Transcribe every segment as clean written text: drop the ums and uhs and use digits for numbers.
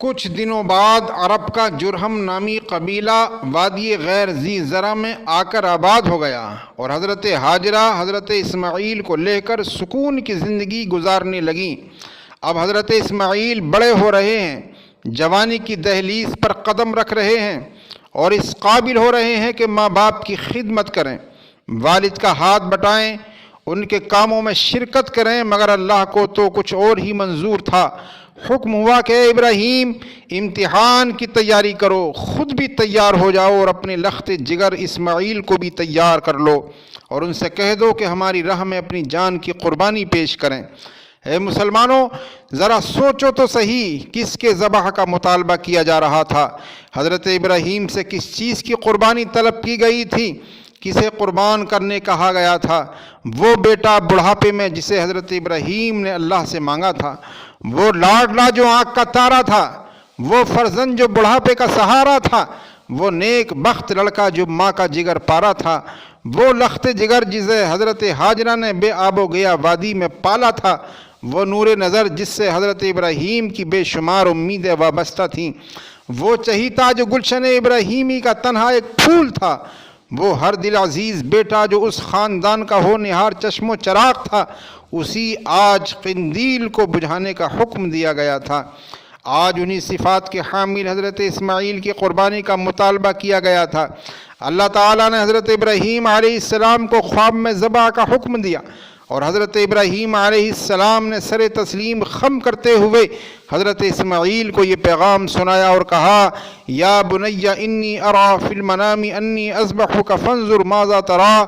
کچھ دنوں بعد عرب کا جرہم نامی قبیلہ وادی غیر ذی زرع میں آ کر آباد ہو گیا اور حضرت ہاجرہ حضرت اسماعیل کو لے کر سکون کی زندگی گزارنے لگیں۔ اب حضرت اسماعیل بڑے ہو رہے ہیں، جوانی کی دہلیز پر قدم رکھ رہے ہیں اور اس قابل ہو رہے ہیں کہ ماں باپ کی خدمت کریں، والد کا ہاتھ بٹائیں، ان کے کاموں میں شرکت کریں، مگر اللہ کو تو کچھ اور ہی منظور تھا۔ حکم ہوا کہ اے ابراہیم، امتحان کی تیاری کرو، خود بھی تیار ہو جاؤ اور اپنے لخت جگر اسماعیل کو بھی تیار کر لو اور ان سے کہہ دو کہ ہماری راہ میں اپنی جان کی قربانی پیش کریں۔ اے مسلمانوں، ذرا سوچو تو صحیح، کس کے ذبح کا مطالبہ کیا جا رہا تھا؟ حضرت ابراہیم سے کس چیز کی قربانی طلب کی گئی تھی؟ کسے قربان کرنے کہا گیا تھا؟ وہ بیٹا بڑھاپے میں جسے حضرت ابراہیم نے اللہ سے مانگا تھا، وہ لاڈلا جو آنکھ کا تارا تھا، وہ فرزند جو بڑھاپے کا سہارا تھا، وہ نیک بخت لڑکا جو ماں کا جگر پارا تھا، وہ لخت جگر جسے حضرت ہاجرہ نے بے آب و گیا وادی میں پالا تھا، وہ نور نظر جس سے حضرت ابراہیم کی بے شمار امیدیں وابستہ تھیں، وہ چہیتا جو گلشن ابراہیمی کا تنہا ایک پھول تھا، وہ ہر دل عزیز بیٹا جو اس خاندان کا ہونہار چشم و چراغ تھا، اسی آج قندیل کو بجھانے کا حکم دیا گیا تھا۔ آج انہی صفات کے حامل حضرت اسماعیل کی قربانی کا مطالبہ کیا گیا تھا۔ اللہ تعالیٰ نے حضرت ابراہیم علیہ السلام کو خواب میں ذبح کا حکم دیا اور حضرت ابراہیم علیہ السلام نے سر تسلیم خم کرتے ہوئے حضرت اسماعیل کو یہ پیغام سنایا اور کہا، یا بنی انی ارا فی المنام انی اذبحک فانظر ماذا ترا۔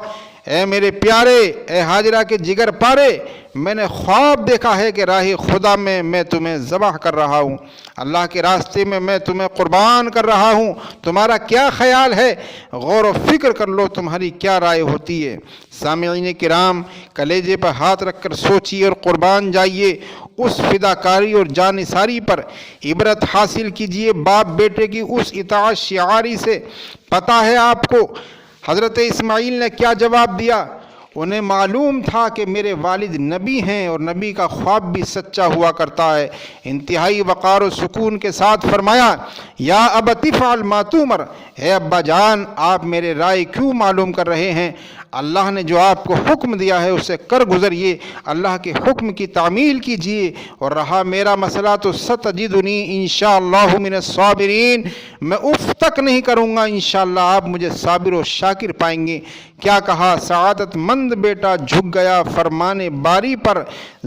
اے میرے پیارے، اے ہاجرہ کے جگر پارے، میں نے خواب دیکھا ہے کہ راہ خدا میں تمہیں ذبح کر رہا ہوں، اللہ کے راستے میں تمہیں قربان کر رہا ہوں، تمہارا کیا خیال ہے؟ غور و فکر کر لو، تمہاری کیا رائے ہوتی ہے؟ سامعین کرام، کلیجے پر ہاتھ رکھ کر سوچیے اور قربان جائیے، اس فداکاری اور جانثاری پر عبرت حاصل کیجیے، باپ بیٹے کی اس اطاعت شعاری سے۔ پتہ ہے آپ کو حضرت اسماعیل نے کیا جواب دیا؟ انہیں معلوم تھا کہ میرے والد نبی ہیں اور نبی کا خواب بھی سچا ہوا کرتا ہے۔ انتہائی وقار و سکون کے ساتھ فرمایا، یا ابت افعل ما تؤمر، اے ابا جان، آپ میرے رائے کیوں معلوم کر رہے ہیں؟ اللہ نے جو آپ کو حکم دیا ہے اسے کر گزریے، اللہ کے حکم کی تعمیل کیجیے، اور رہا میرا مسئلہ تو ستجدنی انشاءاللہ من الصابرین، میں اف تک نہیں کروں گا، انشاءاللہ آپ مجھے صابر و شاکر پائیں گے۔ کیا کہا؟ سعادت مند بیٹا جھک گیا فرمان باری پر،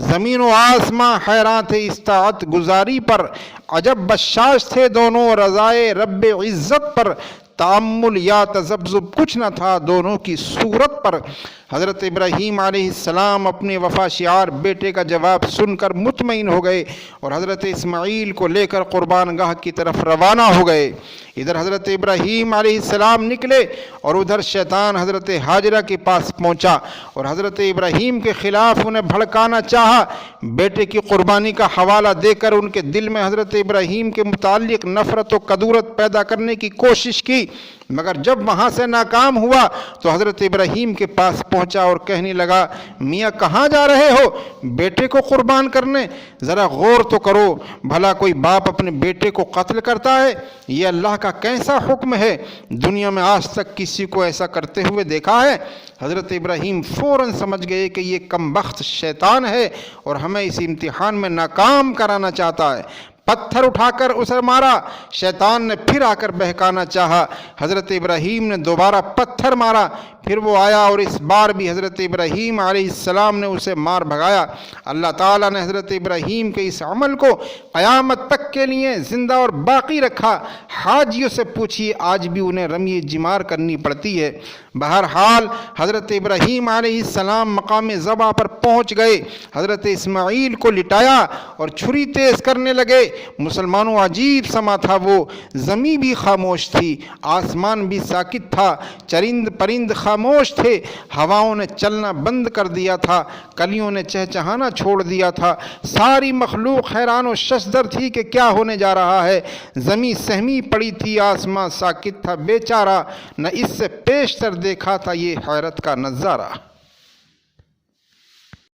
زمین و آسماں حیران تھے استطاعت گزاری پر، عجب بشاش تھے دونوں رضائے رب عزت پر، تأمل یا تذبذب کچھ نہ تھا دونوں کی صورت پر۔ حضرت ابراہیم علیہ السلام اپنے وفا شعار بیٹے کا جواب سن کر مطمئن ہو گئے اور حضرت اسماعیل کو لے کر قربان گاہ کی طرف روانہ ہو گئے۔ ادھر حضرت ابراہیم علیہ السلام نکلے اور ادھر شیطان حضرت ہاجرہ کے پاس پہنچا اور حضرت ابراہیم کے خلاف انہیں بھڑکانا چاہا۔ بیٹے کی قربانی کا حوالہ دے کر ان کے دل میں حضرت ابراہیم کے متعلق نفرت و کدورت پیدا کرنے کی کوشش کی، مگر جب وہاں سے ناکام ہوا تو حضرت ابراہیم کے پاس پہنچا اور کہنے لگا، میاں کہاں جا رہے ہو؟ بیٹے کو قربان کرنے؟ ذرا غور تو کرو، بھلا کوئی باپ اپنے بیٹے کو قتل کرتا ہے؟ یہ اللہ کا کیسا حکم ہے؟ دنیا میں آج تک کسی کو ایسا کرتے ہوئے دیکھا ہے؟ حضرت ابراہیم فوراً سمجھ گئے کہ یہ کمبخت شیطان ہے اور ہمیں اس امتحان میں ناکام کرانا چاہتا ہے۔ پتھر اٹھا کر اسے مارا۔ شیطان نے پھر آ کر بہکانا چاہا، حضرت ابراہیم نے دوبارہ پتھر مارا، پھر وہ آیا اور اس بار بھی حضرت ابراہیم علیہ السلام نے اسے مار بھگایا۔ اللہ تعالیٰ نے حضرت ابراہیم کے اس عمل کو قیامت تک کے لیے زندہ اور باقی رکھا۔ حاجیوں سے پوچھیے، آج بھی انہیں رمی جمار کرنی پڑتی ہے۔ بہرحال حضرت ابراہیم علیہ السلام مقام ذبح پر پہنچ گئے، حضرت اسماعیل کو لٹایا اور چھری تیز کرنے لگے۔ مسلمانوں، عجیب سما تھا وہ، زمین بھی خاموش تھی، آسمان بھی ساکت تھا، چرند پرند خاموش تھے، ہواؤں نے چلنا بند کر دیا تھا، کلیوں نے چہچہانا چھوڑ دیا تھا، ساری مخلوق حیران و ششدر تھی کہ کیا ہونے جا رہا ہے۔ زمین سہمی پڑی تھی، آسمان ساکت تھا، بیچارہ نہ اس سے پیشتر دیکھا تھا یہ حیرت کا نظارہ۔